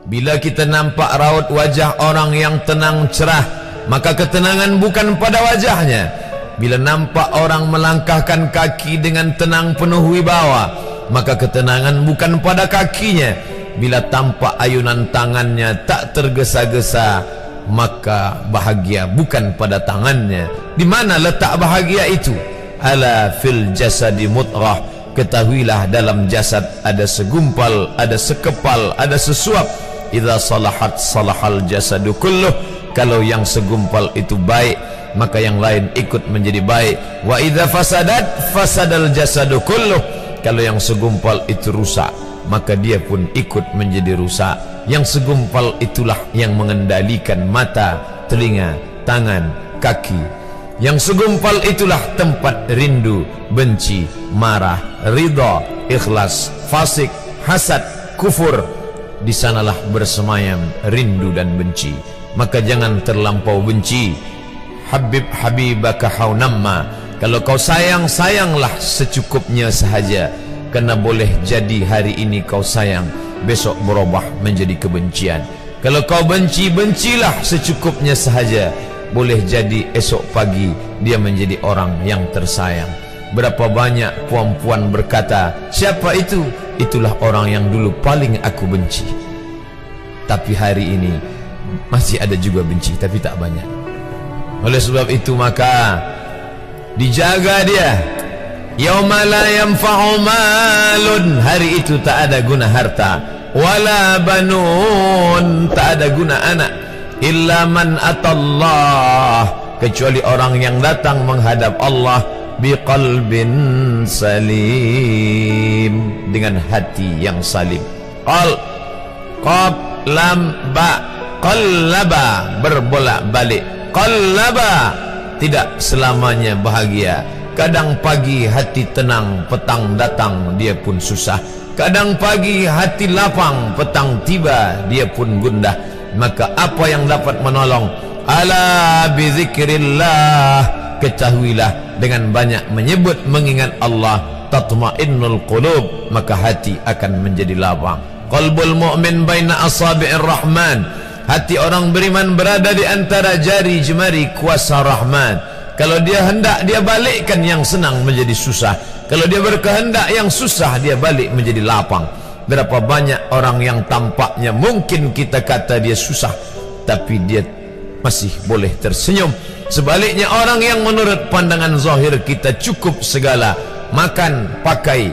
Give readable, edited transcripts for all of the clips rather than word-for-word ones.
Bila kita nampak raut wajah orang yang tenang cerah, maka ketenangan bukan pada wajahnya. Bila nampak orang melangkahkan kaki dengan tenang penuh wibawa, maka ketenangan bukan pada kakinya. Bila tampak ayunan tangannya tak tergesa-gesa, maka bahagia bukan pada tangannya. Di mana letak bahagia itu? Ala fil jasadi mutrah. Ketahuilah dalam jasad ada segumpal, ada sekepal, ada sesuap. Idza salahat salahal jasadu kulluh. Kalau yang segumpal itu baik, maka yang lain ikut menjadi baik. Wa idza fasadat fasadal jasadu kulluh. Kalau yang segumpal itu rusak, maka dia pun ikut menjadi rusak. Yang segumpal itulah yang mengendalikan mata, telinga, tangan, kaki. Yang segumpal itulah tempat rindu, benci, marah, ridha, ikhlas, fasik, hasad, kufur. Di sanalah bersemayam rindu dan benci. Maka jangan terlampau benci. Habib habibaka haunamma. Kalau kau sayang, sayanglah secukupnya sahaja. Karena boleh jadi hari ini kau sayang, besok berubah menjadi kebencian. Kalau kau benci, bencilah secukupnya sahaja. Boleh jadi esok pagi dia menjadi orang yang tersayang. Berapa banyak puan-puan berkata, siapa itu? Itulah orang yang dulu paling aku benci. Tapi hari ini masih ada juga benci, tapi tak banyak. Oleh sebab itu maka dijaga dia. Yauma la yanfa'u malun. Hari itu tak ada guna harta, wala banun, tak ada guna anak, illa man atallah, kecuali orang yang datang menghadap Allah biqalbin salim, dengan hati yang salim. Qal, qab, lam, ba, qallaba, berbolak-balik. Qallaba, tidak selamanya bahagia. Kadang pagi hati tenang, petang datang dia pun susah. Kadang pagi hati lapang, petang tiba dia pun gundah. Maka apa yang dapat menolong? Ala bizikrillah, ketahuilah dengan banyak menyebut mengingat Allah, tatma'innul qulub, maka hati akan menjadi lapang. Qalbul mu'min baina asabi'ir rahman, hati orang beriman berada di antara jari jemari kuasa Rahman. Kalau dia hendak, dia balikkan yang senang menjadi susah. Kalau dia berkehendak yang susah, dia balik menjadi lapang. Berapa banyak orang yang tampaknya mungkin kita kata dia susah, tapi dia masih boleh tersenyum. Sebaliknya orang yang menurut pandangan zahir kita cukup segala, makan, pakai,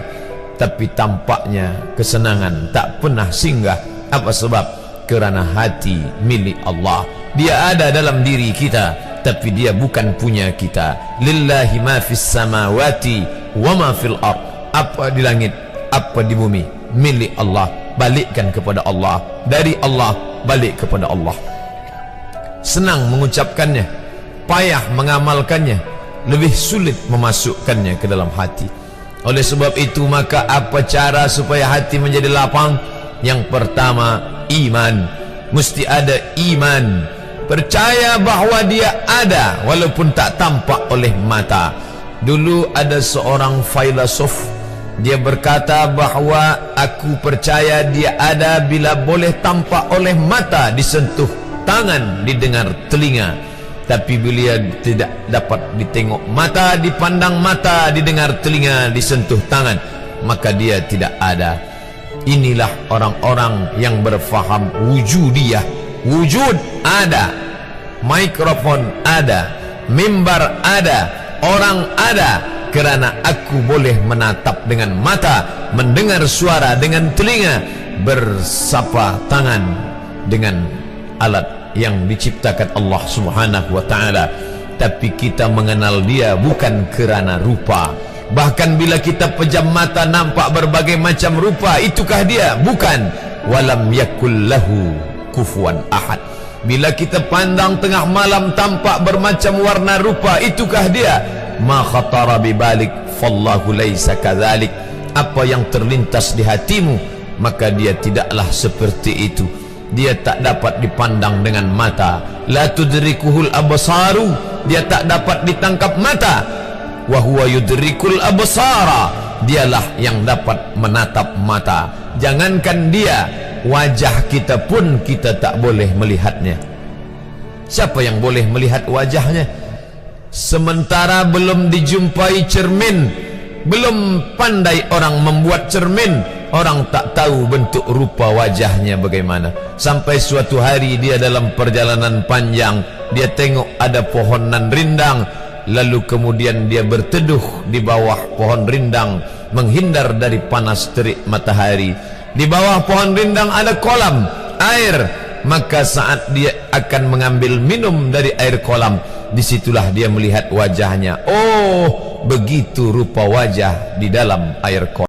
tapi tampaknya kesenangan tak pernah singgah. Apa sebab? Kerana hati milik Allah. Dia ada dalam diri kita, tapi dia bukan punya kita. Lillahi ma fis samawati wa ma fil ard. Apa di langit, apa di bumi, milik Allah. Balikkan kepada Allah. Dari Allah balik kepada Allah. Senang mengucapkannya, payah mengamalkannya, lebih sulit memasukkannya ke dalam hati. Oleh sebab itu maka apa cara supaya hati menjadi lapang? Yang pertama, iman. Mesti ada iman, percaya bahawa dia ada walaupun tak tampak oleh mata. Dulu ada seorang filosof, dia berkata bahawa aku percaya dia ada bila boleh tampak oleh mata, disentuh tangan, didengar telinga. Tapi bila tidak dapat ditengok mata, dipandang mata, didengar telinga, disentuh tangan, maka dia tidak ada. Inilah orang-orang yang berfaham wujudiyah. Wujud ada, mikrofon ada, mimbar ada, orang ada, kerana aku boleh menatap dengan mata, mendengar suara dengan telinga, bersapa tangan dengan alat yang diciptakan Allah Subhanahu wa ta'ala. Tapi kita mengenal dia bukan kerana rupa. Bahkan bila kita pejam mata nampak berbagai macam rupa, itukah dia? Bukan. Walam yakul lahu kufuwan ahad. Bila kita pandang tengah malam tampak bermacam warna rupa, itukah dia? Ma khatara bibalik fallahu laisa kadzalik. Apa yang terlintas di hatimu, maka dia tidaklah seperti itu. Dia tak dapat dipandang dengan mata. La tudrikuhul absaru, dia tak dapat ditangkap mata. Wa huwa yudrikul absara, dialah yang dapat menatap mata. Jangankan dia, wajah kita pun kita tak boleh melihatnya. Siapa yang boleh melihat wajahnya? Sementara belum dijumpai cermin, belum pandai orang membuat cermin, orang tak tahu bentuk rupa wajahnya bagaimana. Sampai suatu hari dia dalam perjalanan panjang, dia tengok ada pohonan rindang, lalu kemudian dia berteduh di bawah pohon rindang, menghindar dari panas terik matahari. Di bawah pohon rindang ada kolam air, maka saat dia akan mengambil minum dari air kolam, disitulah dia melihat wajahnya. Oh, begitu rupa wajah di dalam air kolam.